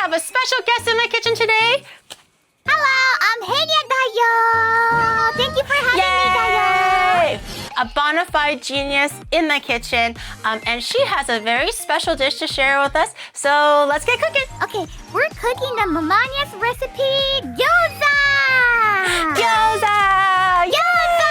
have a special guest in my kitchen today. Hello, I'm Henya Gayo. Thank you for having me, Gayo. A bona fide genius in the kitchen, and she has a very special dish to share with us. So let's get cooking. Okay, we're cooking the Mamania's recipe, gyoza. Gyoza! Gyoza!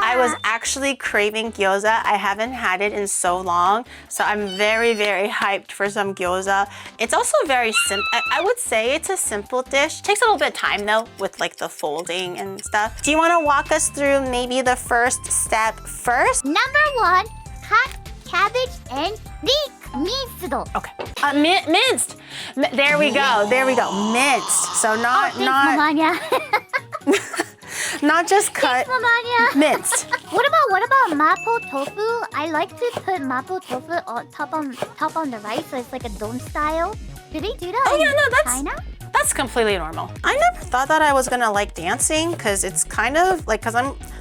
I was actually craving gyoza. I haven't had it in so long, so I'm very, very hyped for some gyoza. It's also very simple. I would say it's a simple dish. Takes a little bit of time though, with like the folding and stuff. Do you want to walk us through maybe the first step first? Number 1, cut cabbage and leek minced. Okay. Minced. There we go. There we go. Minced. So not Mamania. not just cut. Thanks, Mamania. Minced. What about mapo tofu? I like to put mapo tofu on top on the rice, so it's like a don style. Do they do that? Oh yeah, no, China? that's completely normal. I never thought that I was gonna like dancing because it's kind of like, I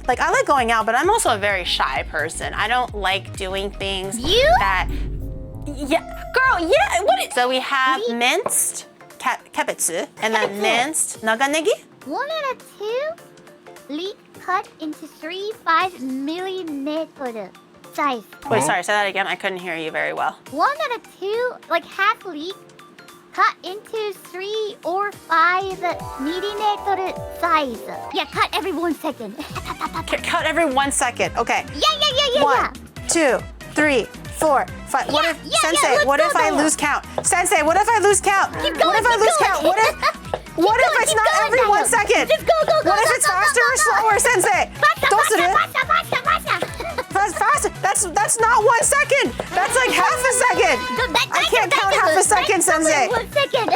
like going out, but I'm also a very shy person. I don't like doing things that, yeah, girl, yeah. So we have minced kebetsu and then minced naganegi. 1 out of 2 leek cut into 3-5 millimeter size. Wait, sorry, say that again. I couldn't hear you very well. 1 out of 2, like half leek, cut into 3 or 5 millimeter size. Yeah, cut every 1 second. Cut every 1 second. Okay. Yeah. 1, 2, 3, 4, 5. What if Sensei? What if I lose count? Sensei, what if I lose count? Keep going, what if I lose count? What if it's not every 1 second? Just go. What if it's faster or slower, Sensei? Faster. Faster. That's not 1 second. That's like half a second. I can't count half a second, Sensei. 1 second.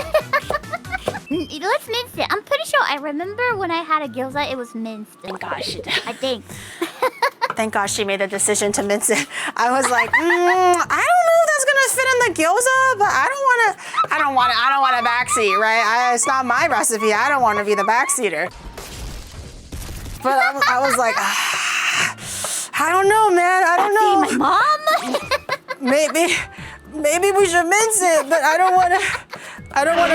Let's mince it. I'm pretty sure I remember when I had a gyoza, it was minced. Thank God she did. I think. Thank God she made the decision to mince it. I was like, I don't know if that's gonna fit in the gyoza, but I don't want a backseat, right? It's not my recipe. I don't want to be the backseater. But I was like, I don't know, man. I don't know. My mom? Maybe we should mince it, but I don't want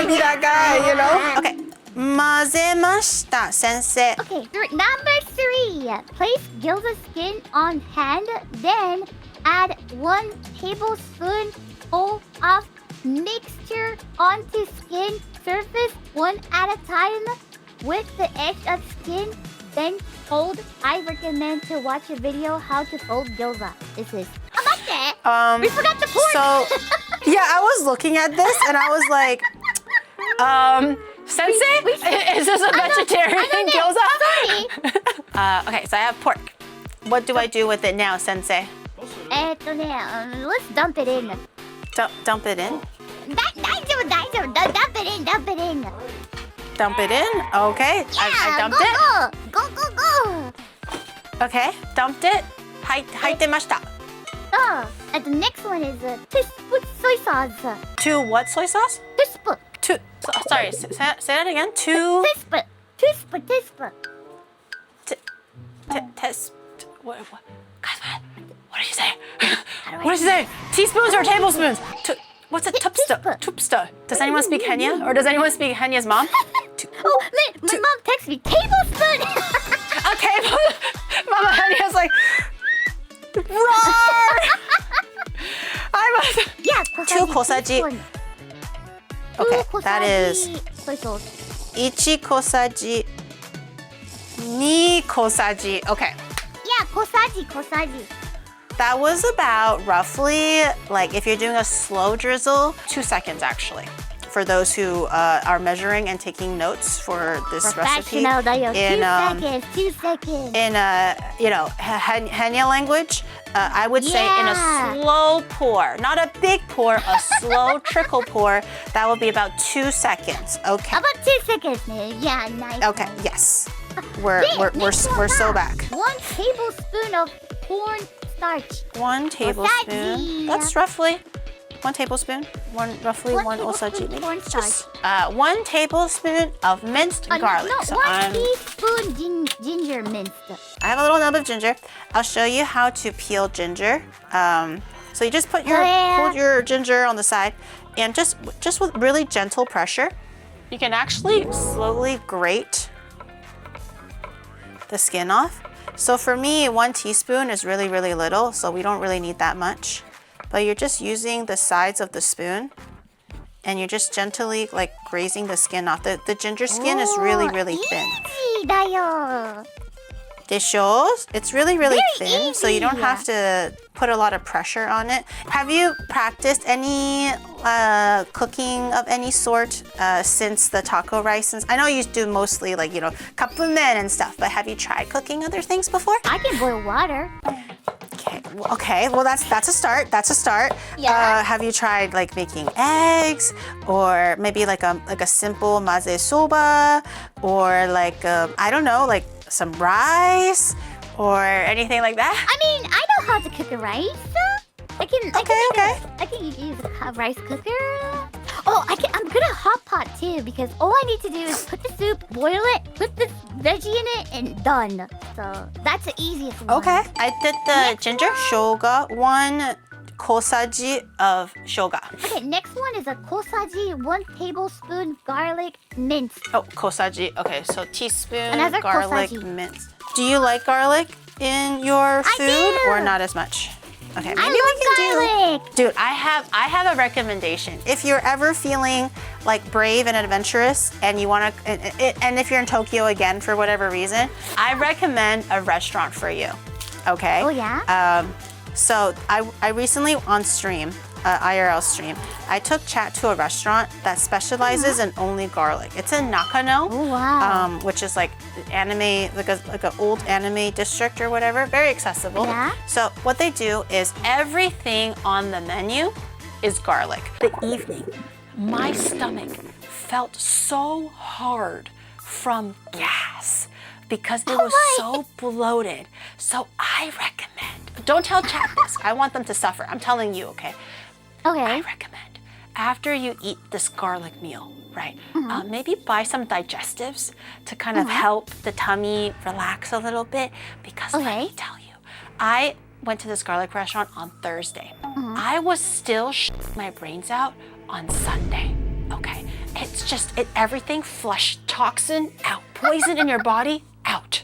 to be that guy, you know? Okay. 混ぜました, sensei. Okay, number 3. Place gyoza skin on hand, then add 1 tablespoonful of mixture onto skin surface 1 at a time with the edge of skin, then fold. I recommend to watch a video how to fold gyoza. This is we forgot the pork. So, yeah, I was looking at this and I was like, Sensei, is this a vegetarian gyoza? Sorry. Okay, so I have pork. What do I do with it now, Sensei? Let's dump it in. Dump it in? Dump it in. Dump it in? Okay, Yeah, I dumped it. Go. Okay, dumped it. 入ってました. And the next one is 2 spoons soy sauce. 2 what soy sauce? 2 spoons. 2. Sorry, say that again. 2. 2 spoons. 2 spoons. 2 spoons. Test. What? Guys, what did you say? What did you say? Teaspoons or tablespoons? What's a tupsta? Does anyone speak Henya? Or does anyone speak Henya's mom? Oh, man, my mom texted me. Tablespoon! Okay, Mama Henya's like, roar! Yeah, 2 kosaji. Okay, that is soy sauce. 1 kosaji, 2 kosaji. Okay. Yeah, kosaji. That was about roughly, like if you're doing a slow drizzle, 2 seconds actually. For those who are measuring and taking notes for this recipe. In 2 seconds. In Henya language, I would say in a slow pour, not a big pour, a slow trickle pour. That would be about 2 seconds. Okay. About 2 seconds. Yeah, nice. Okay. Yes. We're so back. 1 tablespoon of corn starch. 1 tablespoon. That's roughly 1 tablespoon. Roughly 1 osaji. Corn starch. 1 tablespoon of minced garlic. No, So 1 teaspoon ginger minced. I have a little nub of ginger. I'll show you how to peel ginger. So you just put hold your ginger on the side, And just with really gentle pressure, you can actually slowly grate the skin off. So for me, 1 teaspoon is really, really little, so we don't really need that much. But you're just using the sides of the spoon and you're just gently like grazing the skin off. The ginger skin is really, really thin. Easy だよ. It's really, really Very thin, so you don't easy. have to put a lot of pressure on it. Have you practiced any cooking of any sort since the taco rice? Since I know you do mostly like, you know, cupmen and stuff, but have you tried cooking other things before? I can boil water. Okay, well that's a start. That's a start. Yeah. Have you tried like making eggs, or maybe like a simple maze soba, or like I don't know, like some rice, or anything like that? I mean, I know how to cook a rice. I can use a rice cooker. Oh, I'm good at hot pot too, because all I need to do is put the soup, boil it, put the veggie in it, and done. So that's the easiest one. Okay, I did the ginger shoga, 1 kosaji of shoga. Okay, next one is a kosaji, 1 tablespoon garlic minced. Oh, kosaji. Okay, so teaspoon Another garlic kosaji. minced. Do you like garlic in your food, do. or not as much? Okay, maybe I we can love garlic. Dude, I have a recommendation. If you're ever feeling like brave and adventurous, and you want to, and if you're in Tokyo again for whatever reason, I recommend a restaurant for you. Okay. Oh yeah. So I recently on stream, IRL stream, I took chat to a restaurant that specializes in only garlic. It's in Nakano, Oh wow. which is like anime, like an old anime district or whatever. Very accessible. Yeah. So what they do is everything on the menu is garlic. The evening, my stomach felt so hard from gas because it was so bloated. So I recommend, don't tell chat this. I want them to suffer. I'm telling you, okay? Okay. I recommend after you eat this garlic meal, right? Maybe buy some digestives to kind of help the tummy relax a little bit, because let me tell you, I went to this garlic restaurant on Thursday. I was still my brains out on Sunday, okay? It's just, everything flush, toxin out, poison in your body out,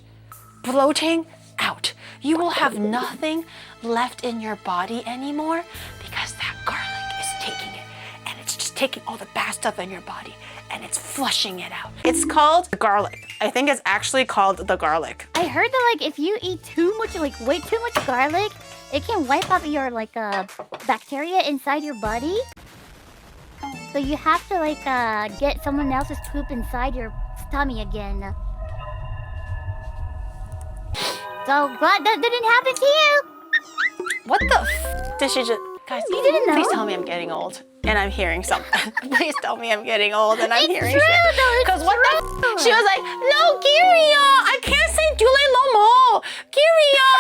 bloating out. You will have nothing left in your body anymore because that garlic is taking it, and it's just taking all the bad stuff in your body and it's flushing it out. It's called garlic. I think it's actually called the garlic. I heard that like if you eat too much, like way too much garlic, it can wipe out your like bacteria inside your body. So you have to like get someone else's poop inside your tummy again. So glad that didn't happen to you. What the did she just, guys, You didn't know? please tell me I'm getting old and I'm hearing something. Please tell me I'm getting old and I'm hearing true, shit. though, it's Because what true. the, she was like, no, Giria, I can't say Dule Lomo. Giria,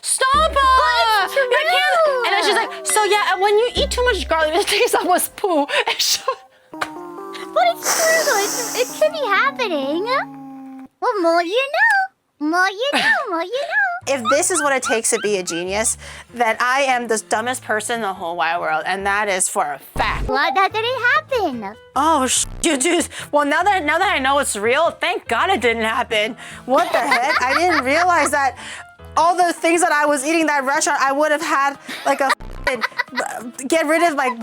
stop. I can't. And then she's like, so yeah, when you eat too much garlic, it tastes like someone's poo. And But it's true though. It could be happening. Well, more you know. More you know. More you know. if this is what it takes to be a genius, then I am the dumbest person in the whole wide world, and that is for a fact. What? That didn't happen. Oh, dude. Well, now that I know it's real, thank God it didn't happen. What the heck? I didn't realize that all the things that I was eating in that restaurant, I would have had like a get rid of my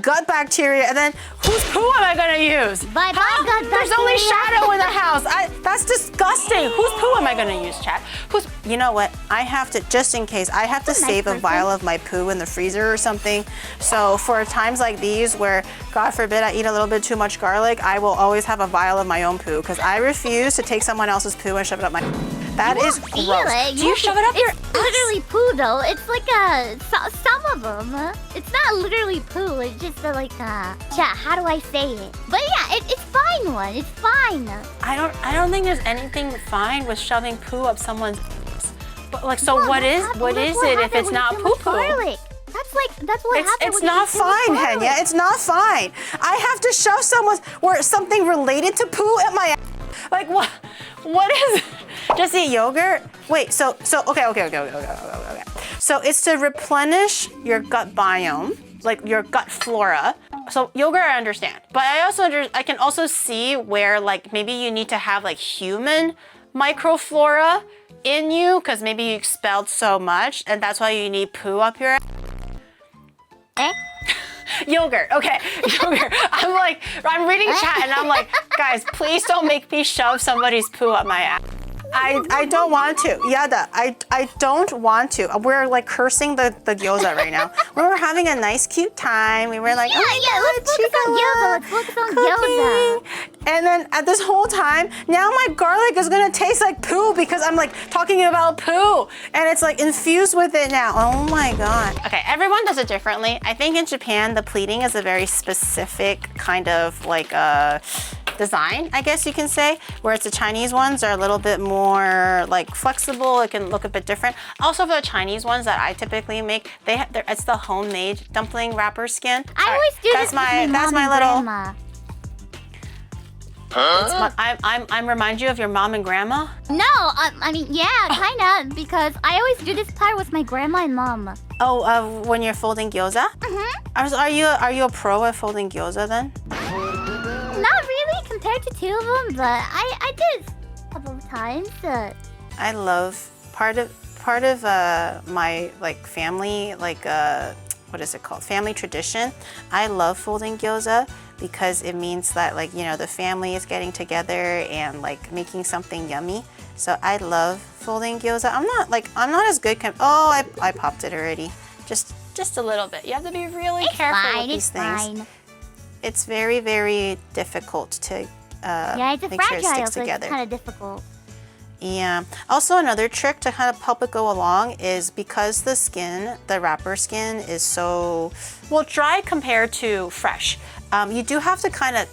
gut bacteria, and then whose poo am I gonna use? Bye-bye, gut There's only bacteria. shadow in the house. That's disgusting. Whose poo am I gonna use, chat? You know what? I have to, just in case, I have to save a vial of my poo in the freezer or something. So for times like these where, God forbid, I eat a little bit too much garlic, I will always have a vial of my own poo, because I refuse to take someone else's poo and shove it up my. That is Feel gross. it. Do you shove it up your It's literally poo though. It's like some of them. It's not literally poo. It's just like chat. How do I say it? But yeah, it's fine one. It's fine. I don't think there's anything fine with shoving poo up someone's. But like, so Well, what is that's what is what it if happened it's when not you poo eat too much poo? garlic. That's what happened. It's when not you eat too much fine, garlic. Henya. It's not fine. I have to shove someone's or something related to poo at my. Like what? What is? Just eat yogurt? Wait. So okay. So it's to replenish your gut biome, like your gut flora, So yogurt, I understand, but I can also see where like maybe you need to have like human microflora in you because maybe you expelled so much and that's why you need poo up your ass. Eh? Yogurt, okay, yogurt. I'm reading chat and I'm like, guys, please don't make me shove somebody's poo up my ass. I don't want to. Yada, I don't want to. We're like cursing the gyoza right now. We were having a nice, cute time. We were like, Yeah, let's focus on gyoza. Let's focus on gyoza. And then at this whole time, now my garlic is gonna taste like poo because I'm like talking about poo. And it's like infused with it now. Oh my God. Okay, everyone does it differently. I think in Japan, the pleating is a very specific kind of like design, I guess you can say, whereas the Chinese ones are a little bit more like flexible. It can look a bit different. Also for the Chinese ones that I typically make, it's the homemade dumpling wrapper skin. I always do this with my mom and grandma. I'm remind you of your mom and grandma? No, I mean, yeah, kinda, because I always do this part with my grandma and mom. Oh, when you're folding gyoza? Mm-hmm. Are you a pro at folding gyoza then? Not really compared to two of them, but I did a couple of times. I love part of my like family what is it called? Family tradition. I love folding gyoza because it means that like, you know, the family is getting together and like making something yummy. So I love folding gyoza. I'm not as good. I popped it already. Just a little bit. You have to be really careful with these things. It's very, very difficult to yeah, it's make sure it sticks together. It's kind of difficult. Yeah. Also, another trick to kind of help it go along is because the skin, the wrapper skin, is so dry compared to fresh. You do have to kind of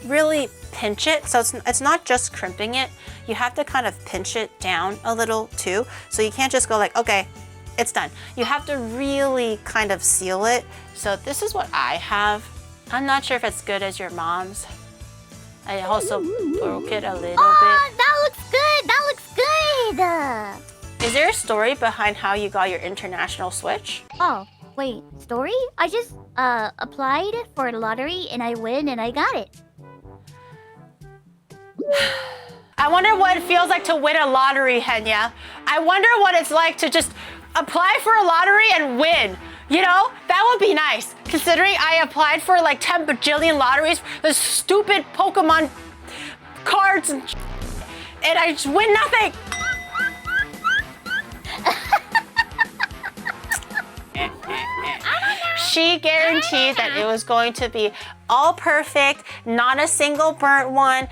really pinch it. So it's not just crimping it. You have to kind of pinch it down a little too. So you can't just go like, okay, it's done. You have to really kind of seal it. So this is what I have. I'm not sure if it's good as your mom's. I also broke it a little bit. That looks good. That looks good. Is there a story behind how you got your international switch? Oh, wait, story? I just applied for a lottery and I win and I got it. I wonder what it feels like to win a lottery, Henya. I wonder what it's like to just apply for a lottery and win. You know, that would be nice, considering I applied for like 10 bajillion lotteries, the stupid Pokemon cards, and I just win nothing. She guaranteed that it was going to be all perfect, not a single burnt one,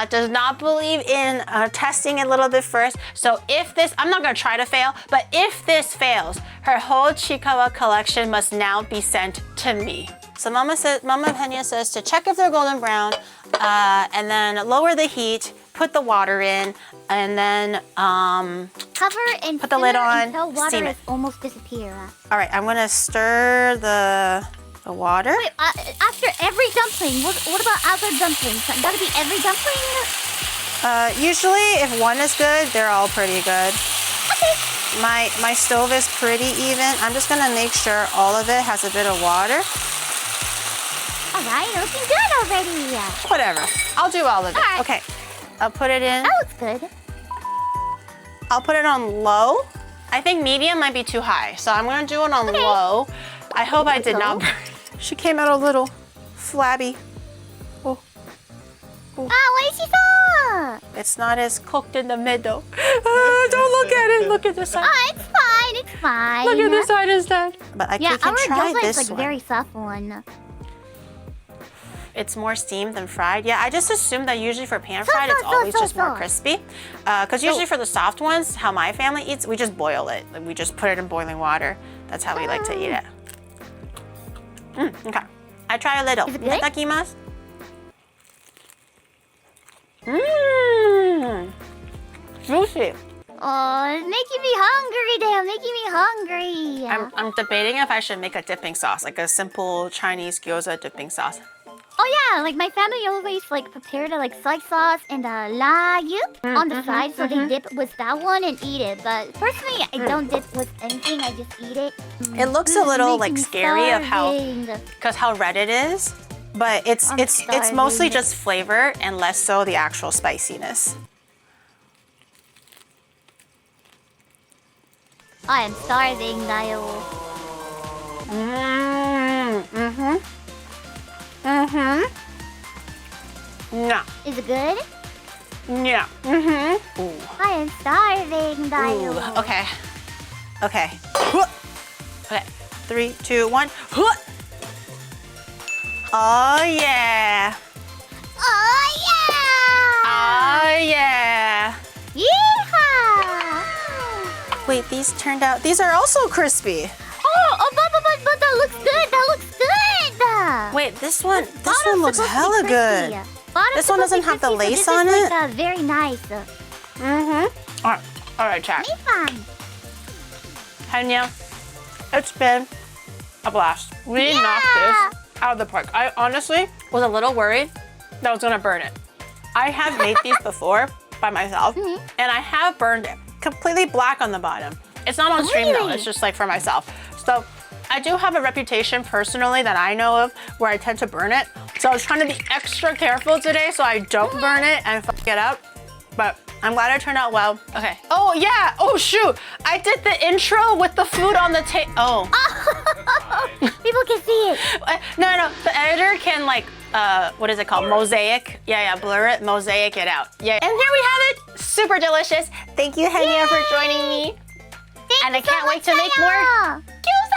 does not believe in testing a little bit first. So if this, I'm not gonna try to fail, but if this fails, her whole Chikawa collection must now be sent to me. So Mama Henya says to check if they're golden brown, and then lower the heat, put the water in, and then cover and put the lid on, until water steam it. Almost disappear. All right, I'm gonna stir the water. Wait, after every dumpling, what about other dumplings? Gotta be every dumpling? Usually, if one is good, they're all pretty good. Okay. My stove is pretty even. I'm just gonna make sure all of it has a bit of water. All right, looking good already. Whatever, I'll do all of it. All right. Okay, I'll put it in. That looks good. I'll put it on low. I think medium might be too high, so I'm gonna do it on low. I hope I did not burn. She came out a little flabby. Oh. What is she saw? It's not as cooked in the middle. Don't look at it. Look at this side. It's fine. It's fine. Look at this side instead. But I can try our this is like one. very soft one. It's more steamed than fried. Yeah, I just assume that usually for pan fried, it's always just more crispy. Because usually for the soft ones, how my family eats, we just boil it. Like, we just put it in boiling water. That's how we like to eat it. Okay. I try a little. Is it good? Itadakimasu. Juicy. Oh, it's making me hungry, damn, making me hungry. I'm debating if I should make a dipping sauce, like a simple Chinese gyoza dipping sauce. Oh yeah, like my family always like prepared like soy sauce and layu on the side, so they dip with that one and eat it. But personally, I don't dip with anything. I just eat it. It looks a little like Making scary of starving. because how red it is, but it's mostly just flavor and less so the actual spiciness. I am starving, Dio. No. Is it good? Yeah. Ooh. I am starving, Dio. Ooh. Okay. Okay. Okay. 3, 2, 1. Oh yeah. Oh yeah! Oh yeah. Yeehaw! Wait, these turned out. These are also crispy. But that looks good. That looks good. Wait, this one Bottom's looks supposed to be hella crispy. good. Bottom's This one supposed to be doesn't have the crispy, lace so on this is, it? like, very nice. All right, chat. Me fun. Henya, it's been a blast. We knocked this out of the park. I honestly was a little worried that I was gonna burn it. I have made these before by myself, and I have burned it. Completely black on the bottom. It's not on stream though, it's just like for myself. So I do have a reputation personally that I know of where I tend to burn it. So I was trying to be extra careful today so I don't burn it and fuck it up. But I'm glad it turned out well. Okay. Oh yeah, oh shoot. I did the intro with the food on the table. Oh. People can see it. No, the editor can like, what is it called? Mosaic. Yeah, blur it, mosaic it out. Yeah. And here we have it, super delicious. Thank you, Henya, for joining me. Thank And I you so can't wait much, to make more Henya. Gyoza.